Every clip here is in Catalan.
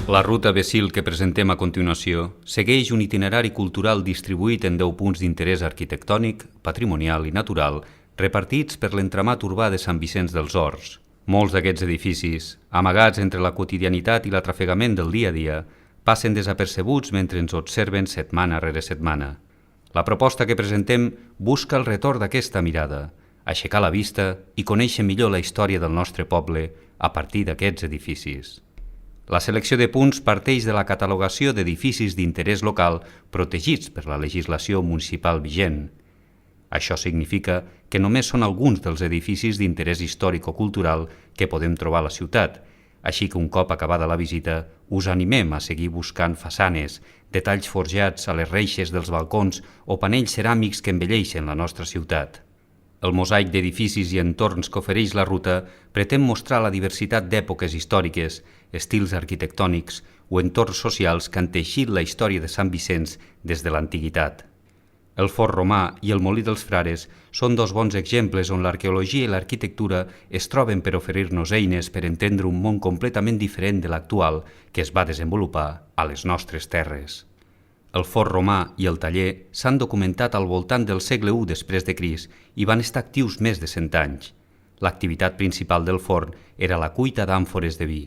La ruta Becil que presentem a continuació segueix un itinerari cultural distribuït en 10 punts d'interès arquitectònic, patrimonial i natural repartits per l'entramat urbà de Sant Vicenç dels Horts. Molts d'aquests edificis, amagats entre la quotidianitat i l'atrafegament del dia a dia, passen desapercebuts mentre ens observen setmana rere setmana. La proposta que presentem busca el retorn d'aquesta mirada, aixecar la vista i conèixer millor la història del nostre poble a partir d'aquests edificis. La selecció de punts parteix de la catalogació d'edificis d'interès local protegits per la legislació municipal vigent. Això significa que només són alguns dels edificis d'interès històric o cultural que podem trobar a la ciutat, així que un cop acabada la visita us animem a seguir buscant façanes, detalls forjats a les reixes dels balcons o panells ceràmics que embelleixen la nostra ciutat. El mosaic d'edificis i entorns que ofereix la ruta pretén mostrar la diversitat d'èpoques històriques, estils arquitectònics o entorns socials que han teixit la història de Sant Vicenç des de l'antiguitat. El Fort Romà i el Molí dels Frares són dos bons exemples on l'arqueologia i l'arquitectura es troben per oferir-nos eines per entendre un món completament diferent de l'actual que es va desenvolupar a les nostres terres. El Fort Romà i el taller s'han documentat al voltant del segle I després de Crist i van estar actius més de 100 anys. L'activitat principal del forn era la cuita d'àmfores de vi.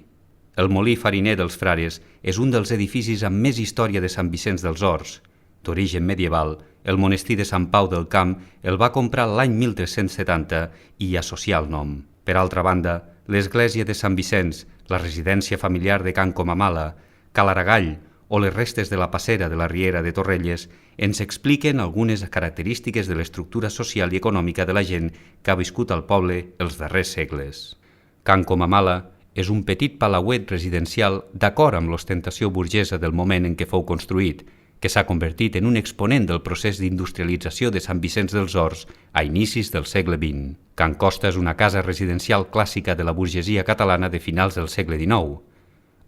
El molí fariner dels Frares és un dels edificis amb més història de Sant Vicenç dels Horts. D'origen medieval, el monestir de Sant Pau del Camp el va comprar l'any 1370 i hi associà el nom. Per altra banda, l'església de Sant Vicenç, la residència familiar de Can Comamala, Cal Aragall o les restes de la passera de la Riera de Torrelles ens expliquen algunes característiques de l'estructura social i econòmica de la gent que ha viscut al poble els darrers segles. Can Comamala és un petit palauet residencial d'acord amb l'ostentació burgesa del moment en què fou construït, que s'ha convertit en un exponent del procés d'industrialització de Sant Vicenç dels Horts a inicis del segle XX. Can Costa és una casa residencial clàssica de la burgesia catalana de finals del segle XIX.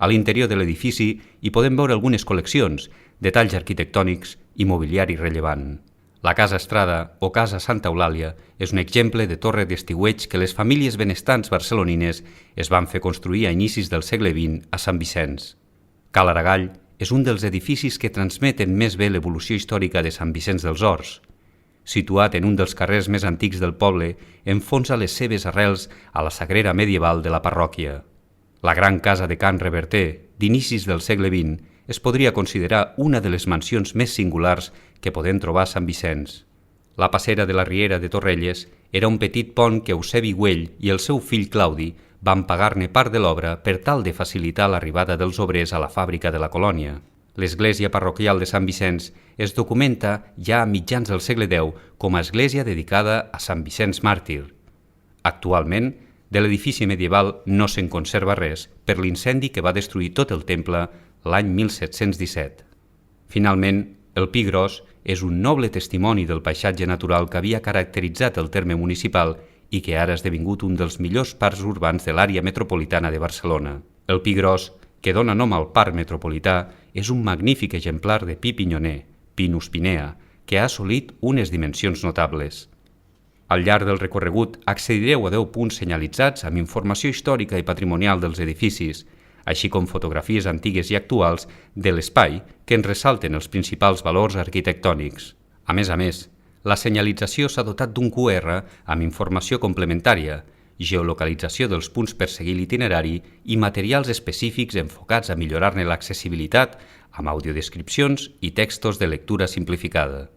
A l'interior de l'edifici hi podem veure algunes col·leccions, detalls arquitectònics i mobiliari rellevant. La Casa Estrada o Casa Santa Eulàlia és un exemple de torre d'estiueig que les famílies benestants barcelonines es van fer construir a inicis del segle XX a Sant Vicenç. Cal Aragall és un dels edificis que transmeten més bé l'evolució històrica de Sant Vicenç dels Horts. Situat en un dels carrers més antics del poble, enfonsa les seves arrels a la sagrera medieval de la parròquia. La gran casa de Can Reverter, d'inicis del segle XX, es podria considerar una de les mansions més singulars que podem trobar a Sant Vicenç. La passera de la Riera de Torrelles era un petit pont que Eusebi Güell i el seu fill Claudi van pagar-ne part de l'obra per tal de facilitar l'arribada dels obrers a la fàbrica de la colònia. L'església parroquial de Sant Vicenç es documenta ja a mitjans del segle X com a església dedicada a Sant Vicenç Màrtir. Actualment, de l'edifici medieval no se'n conserva res per l'incendi que va destruir tot el temple l'any 1717. Finalment, el Pi Gros és un noble testimoni del paisatge natural que havia caracteritzat el terme municipal i que ara ha esdevingut un dels millors parcs urbans de l'àrea metropolitana de Barcelona. El Pi Gros, que dona nom al parc metropolità, és un magnífic exemplar de pi pinyoner, Pinus pinea, que ha assolit unes dimensions notables. Al llarg del recorregut accedireu a 10 punts senyalitzats amb informació històrica i patrimonial dels edificis, així com fotografies antigues i actuals de l'espai que ens ressalten els principals valors arquitectònics. A més, la senyalització s'ha dotat d'un QR amb informació complementària, geolocalització dels punts per seguir l'itinerari i materials específics enfocats a millorar-ne l'accessibilitat amb audiodescripcions i textos de lectura simplificada.